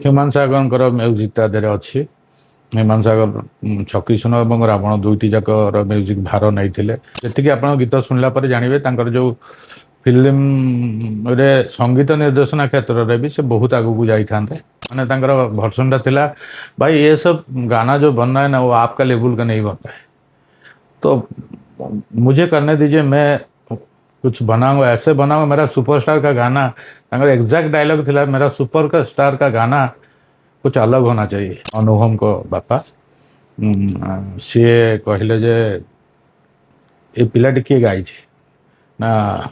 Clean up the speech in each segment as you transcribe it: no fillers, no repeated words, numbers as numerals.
Humane ସାଗରଙ୍କର music ତା ଦେହରେ ଅଛି। ହ୍ୟୁମାନ ସାଗର ଛକି ସୁନ ଏବଂ ରାବଣ ଦୁଇଟି ଯାକର ମ୍ୟୁଜିକ୍ ଭାର ନେଇଥିଲେ। ଯେତିକି ଆପଣ ଗୀତ ଶୁଣିଲା ପରେ ଜାଣିବେ ତାଙ୍କର ଯେଉଁ फिल्म संगीत निर्देशना क्षेत्र में भी से बहुत आगू जाइए मैंने भर्सन टा भाई ये सब गाना जो बन रहा है ना वो आपका लेवल का नहीं बन रहा है, तो मुझे करने दीजिए, मैं कुछ बनाऊंगा, ऐसे बनाऊंगा मेरा सुपरस्टार का गाना। एग्जैक्ट डायलॉग थिला मेरा सुपर का स्टार का गाना कुछ अलग होना चाहिए। अनुभव को बापा सी कहले जे ये पिलाटी किए गाई ना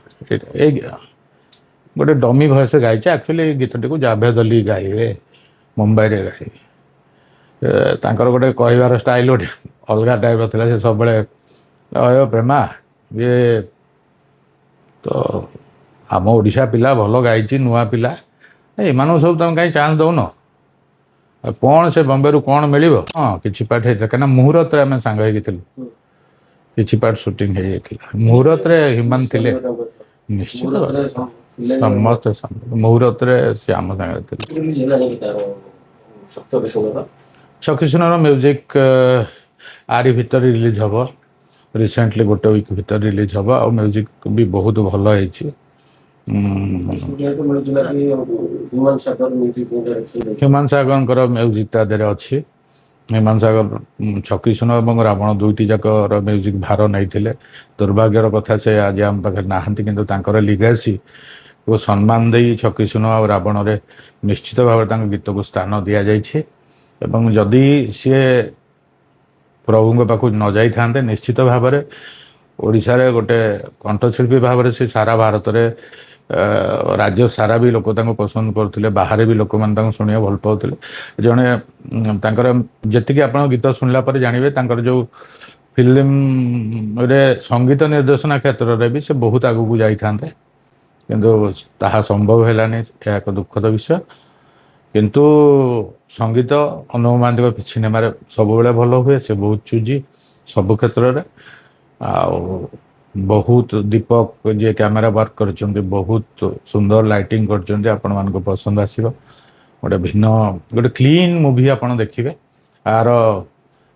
गोटे डमी भयस गाई एक्चुअली गीतटी को जावेद अली गाइबे मुंबई रे गाइबे गोटे कहबार स्टाइल गोटे अलग टाइप से सब अयो प्रेमा ये तो आम ओडिशा पिला भल गाई नुआ पिला एमान सब तुम कहीं चांस दौन कौन से बॉम्बे रु कौन मिल हाँ कि पार्ट होता कहीं मुहूर्त आम सांग कि पार्ट सुटिंग मुहूर्त ह्यूमान थे निश्चित समस्त मुहूर्त श्याम छकी सुनर म्यूजिक आरी भीतर रिलीज हम रिसेंटली गोटे वीक भीतर रिलीज हम और म्यूजिक भी बहुत भल है। ह्यूमान सागर म्यूजिक ता देहरे अच्छी। ह्यूमान सागर छकी सुन और रावण दुईटी जाकर म्यूजिक भार नहीं। दुर्भाग्यर कथा से आज आम पाखे नहांती किंतु लिगासी को सम्मान दे छकी सुन और रावण रे निश्चित भाव गीत को स्थान दि जाइए। जदि सी प्रभु पाखु न जाई था निश्चित भाव ओडिशा रे गोटे कंठशिल्पी भाव से सारा भारत रे राज्य सारा भी लोक पसंद करते बाहर भी लोक मैंने शुणा भल पाते जड़े जी आप गीत शुणला जानवे जो फिल्म रे संगीत निर्देशना क्षेत्र में भी से बहुत आगू जाइए किंतु ताहा संभव है एक दुखद विषय। किंतु संगीत अनुभ महांती सिनेमा सब भल हुए से बहुत चूजी सब क्षेत्र में बहुत दीपक जी कैमेरा वर्क कर बहुत सुंदर लाइटिंग कर पसंद आसो गोटे भिन्न गोटे क्लीन मूवी आप देखिए यार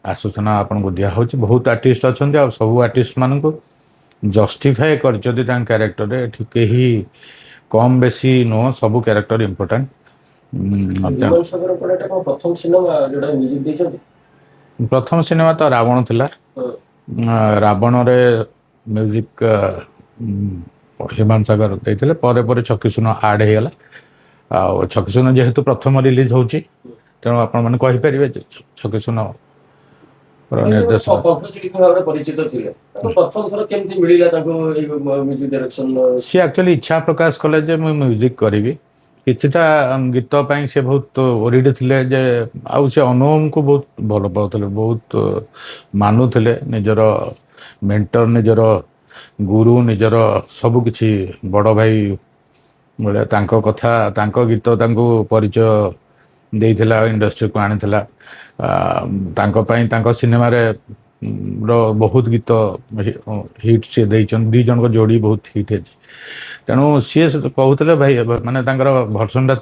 आसूचना आपन को दिया होची। बहुत आर्टिस्ट अच्छा सब आर्टिस्ट मान को जस्टिफाए कर क्यारेक्टर कहीं कम बेसी नुह सब क्यारेक्टर इम्पोर्टेंट। प्रथम सिनेमा तो रावण थिला रावण रे म्यूजिक ह्यूमान सागर देते परे परे छकी सुन आड हो गला छकी सुन जेहेतु प्रथम रिलीज होची तेणु आपण मैंने कहींपारे छकी सुन सी एक्चुअली इच्छा प्रकाश कले जे मुझे म्यूजिक करी किछिटा गीत पाई से बहुत ओरिड थिले जे आउ से अनुभव को बहुत भल पाते बहुत मानुले निजर मेंटर निजर गुरु निजर सब किछि बड़ भाई बोले तांको कथा तांको गीत तांको परिचय देइथिला इंडस्ट्री को आनिथिला तांको पई तांको सिनेमा रे बहुत गीत हिट से देइचन दी जन को जोड़ी बहुत हिट है तेणु सी कहते भाई मैंने भर्सन टा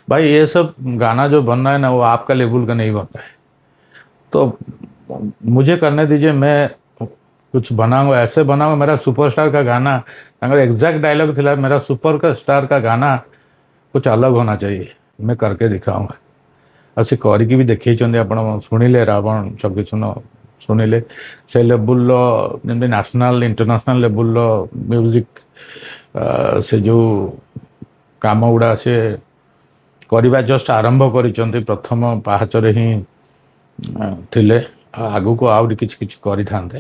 भाई ये सब गाना जो बन रहा है ना वो आपका लेवल का नहीं बन रहा है, तो मुझे करने दीजिए, मैं कुछ बनाऊंगा, ऐसे बनाऊंगा मेरा सुपरस्टार का गाना। एग्जैक्ट डायलॉग थिला मेरा सुपर का स्टार का गाना कुछ अलग होना चाहिए, मैं करके दिखाऊंगा। और से करके भी देखी आप शुणिले रावण छकी सुन शुणिले से लेवल जमी नेशनल इंटरनेशनल लेवल म्यूजिक से जो काम गुड़ा से करवा जस्ट आरंभ कर प्रथम पाहचरे ही थिले आगु को आउरी किछ किछ करि थांते।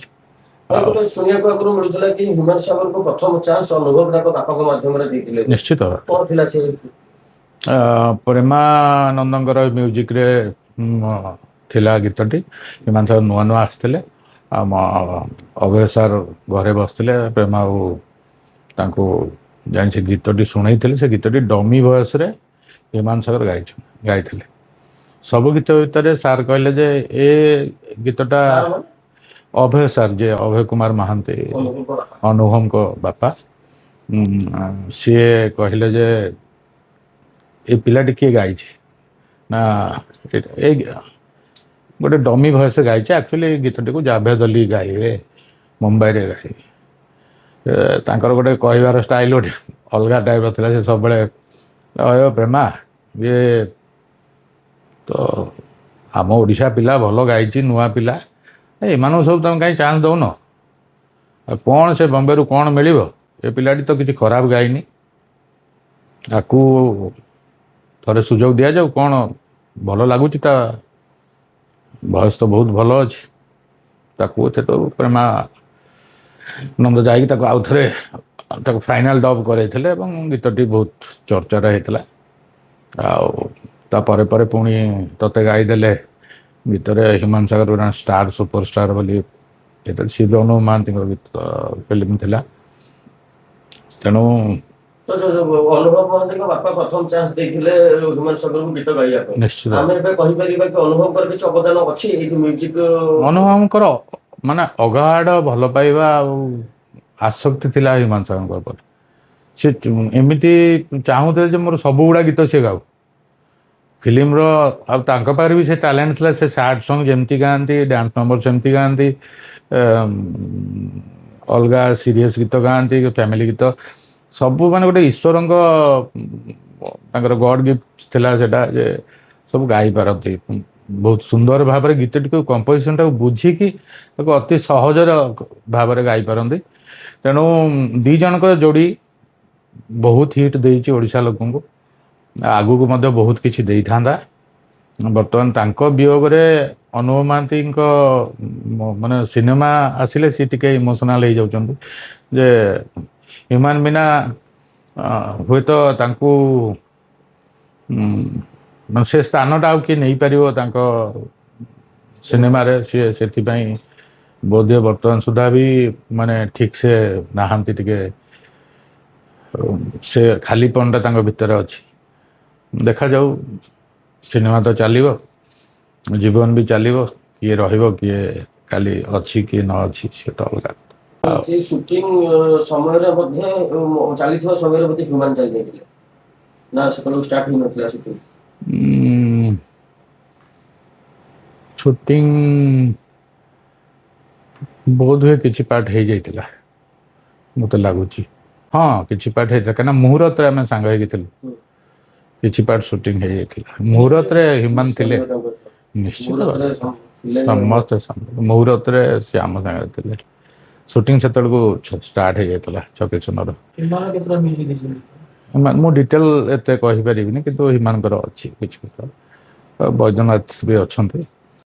सुनिया को आगु मिलुतला कि ह्यूमान सागर को प्रथम चांस अनुभव को बापा को माध्यम रे दैथिले निश्चित कोन थिला से प्रेमानंदर म्यूजिक रे थिला गीतटी ह्यूमान सागर नुआ नुआ आसते अभय सार घरे बसते प्रेमा जान से गीतटी शुणई से गीतटी डमी भयस ह्यूमान सागर गाई सब गीत भितर सार कहले जे ए गीतटा अभय सार जे अभय कुमार महांती अनुभव को बापा सी कहले जे ये पिलाटी किए गाई ନା ଏଇ ଗୋଟେ ଡମି ଭଏସ ଗାଇଛି। ଆକ୍ଚୁଆଲି ଏଇ ଗୀତଟିକୁ ଜାଭେଦ ଅଲି ଗାଇବେ, ମୁମ୍ବାଇରେ ଗାଇବେ। ତାଙ୍କର ଗୋଟେ କହିବାର ଷ୍ଟାଇଲ ଗୋଟେ ଅଲଗା ଟାଇପ୍ର ଥିଲା। ସେ ସବୁବେଳେ ଅୟ ପ୍ରେମା ଇଏ ତ ଆମ ଓଡ଼ିଶା ପିଲା ଭଲ ଗାଇଛି, ନୂଆ ପିଲା, ଏମାନଙ୍କୁ ସବୁ ତମେ କାହିଁ ଚାନ୍ସ ଦଉନ? ଆଉ କ'ଣ ସେ ବମ୍ବେରୁ କ'ଣ ମିଳିବ? ଏ ପିଲାଟି ତ କିଛି ଖରାପ ଗାଇନି, ଆକୁ ଥରେ ସୁଯୋଗ ଦିଆଯାଉ। କ'ଣ ଭଲ ଲାଗୁଛି, ତା ଭଏସ୍ ତ ବହୁତ ଭଲ ଅଛି। ତାକୁ ଏତେ ତ ପ୍ରେମା ନନ୍ଦ ଯାଇକି ତାକୁ ଆଉଥରେ ତାକୁ ଫାଇନାଲ ଡବ୍ କରେଇଥିଲେ ଏବଂ ଗୀତଟି ବହୁତ ଚର୍ଚ୍ଚାରେ ହେଇଥିଲା। ଆଉ ତାପରେ ପରେ ପୁଣି ତତେ ଗାଇଦେଲେ ଗୀତରେ ହ୍ୟୁମାନ ସାଗର ଗୋଟେ ଷ୍ଟାର ସୁପରଷ୍ଟାର ବୋଲି, ଯେତେବେଳେ ସିଏ ବି ଅନୁଭବ ମହାନ୍ତିଙ୍କ ଗୀତ ଫିଲ୍ମ ଥିଲା। ତେଣୁ ତ ଅନୁଭବ ମହାନ୍ତିଙ୍କ ବାପା ପ୍ରଥମ ଚାନ୍ସ ଦେଇଥିଲେ ହ୍ୟୁମାନ ସାଗରଙ୍କୁ ଗୀତ ଗାଇବା ପାଇଁ। ନିଶ୍ଚିତ ଆମେ ଏବେ କହିପାରିବା କି ଅନୁଭବଙ୍କର କିଛି ଅବଦାନ ଅଛି ଏଇ ଯୋଉ ମ୍ୟୁଜିକ? ଅନୁଭବଙ୍କର ମାନେ ଅଗାଢ ଭଲ ପାଇବା ଆଉ ଆସକ୍ତି ଥିଲା ହ୍ୟୁମାନ ସାଗରଙ୍କ ଉପରେ। ସେ ଏମିତି ଚାହୁଁଥିଲେ ଯେ ମୋର ସବୁଗୁଡ଼ା ଗୀତ ସେ ଗାଉ ଫିଲ୍ମର। ଆଉ ତାଙ୍କ ପାଖରେ ବି ସେ ଟ୍ୟାଲେଣ୍ଟ ଥିଲା। ସେ ସାଡ୍ ସଙ୍ଗ ଯେମିତି ଗାଆନ୍ତି, ଡ୍ୟାନ୍ସ ନମ୍ବର ସେମିତି ଗାଆନ୍ତି, ଅଲଗା ସିରିୟସ୍ ଗୀତ ଗାଆନ୍ତି, ଫ୍ୟାମିଲି ଗୀତ ସବୁ ମାନେ ଗୋଟେ ଈଶ୍ୱରଙ୍କ ତାଙ୍କର ଗଡ୍ ଗିଫ୍ଟ ଥିଲା ସେଟା, ଯେ ସବୁ ଗାଇପାରନ୍ତି ବହୁତ ସୁନ୍ଦର ଭାବରେ। ଗୀତଟିକୁ କମ୍ପୋଜିସନଟାକୁ ବୁଝିକି ତାକୁ ଅତି ସହଜର ଭାବରେ ଗାଇପାରନ୍ତି। ତେଣୁ ଦୁଇ ଜଣଙ୍କ ଯୋଡ଼ି ବହୁତ ହିଟ୍ ଦେଇଛି ଓଡ଼ିଶା ଲୋକଙ୍କୁ, ଆଗକୁ ମଧ୍ୟ ବହୁତ କିଛି ଦେଇଥାନ୍ତା। ବର୍ତ୍ତମାନ ତାଙ୍କ ବିୟୋଗରେ ଅନୁଭବ ମହାନ୍ତିଙ୍କ ମାନେ ସିନେମା ଆସିଲେ ସିଏ ଟିକେ ଇମୋସନାଲ ହେଇଯାଉଛନ୍ତି ଯେ ହ୍ୟୁମାନ ବିନା ହୁଏତ ତାଙ୍କୁ ମାନେ ସେ ସ୍ଥାନଟା ଆଉ କିଏ ନେଇପାରିବ ତାଙ୍କ ସିନେମାରେ। ସିଏ ସେଥିପାଇଁ ବୋଧହୁଏ ବର୍ତ୍ତମାନ ସୁଦ୍ଧା ବି ମାନେ ଠିକ୍ ସେ ନାହାନ୍ତି, ଟିକେ ସେ ଖାଲିପଣଟା ତାଙ୍କ ଭିତରେ ଅଛି। ଦେଖାଯାଉ, ସିନେମା ତ ଚାଲିବ, ଜୀବନ ବି ଚାଲିବ, କିଏ ରହିବ କିଏ କାଲି ଅଛି କିଏ ନ ଅଛି ସେ ତ ଅଲଗା। ସୁଟିଂ ସମୟରେ ମଧ୍ୟ ଚାଲିଥିବା ସମୟରେ ବୋଧେ ହ୍ୟୁମାନ ଚାଲି ଯାଇଥିଲେ ନା ସେତେବେଳକୁ ଷ୍ଟାର୍ଟ ହେଇନଥିଲା ସୁଟିଂ? ସୁଟିଂ ବୋଧହୁଏ କିଛି ପାର୍ଟ ହେଇଯାଇଥିଲା ମୋତେ ଲାଗୁଛି। ହଁ, କିଛି ପାର୍ଟ ହେଇଥିଲା, କାହିଁକିନା ମୁହୂର୍ତ୍ତରେ ଆମେ ସାଙ୍ଗ ହେଇକି ଥିଲୁ। କିଛି ପାର୍ଟ ସୁଟିଂ ହେଇଯାଇଥିଲା। ମୁହୂର୍ତ୍ତରେ ହ୍ୟୁମାନ ଥିଲେ ନିଶ୍ଚିତ ଭାବରେ, ସମସ୍ତେ ମୁହୂର୍ତ୍ତରେ ସେ ଆମ ସାଙ୍ଗରେ ଥିଲେ। ସୁଟିଂ ସେତେବେଳକୁ ଷ୍ଟାର୍ଟ ହେଇଯାଇଥିଲା ଛକିଶୂନର। ମୁଁ ଡିଟେଲ ଏତେ କହିପାରିବିନି, କିନ୍ତୁ ହ୍ୟୁମାନଙ୍କର ଅଛି କିଛି କଥା। ବୈଦ୍ୟନାଥ ବି ଅଛନ୍ତି।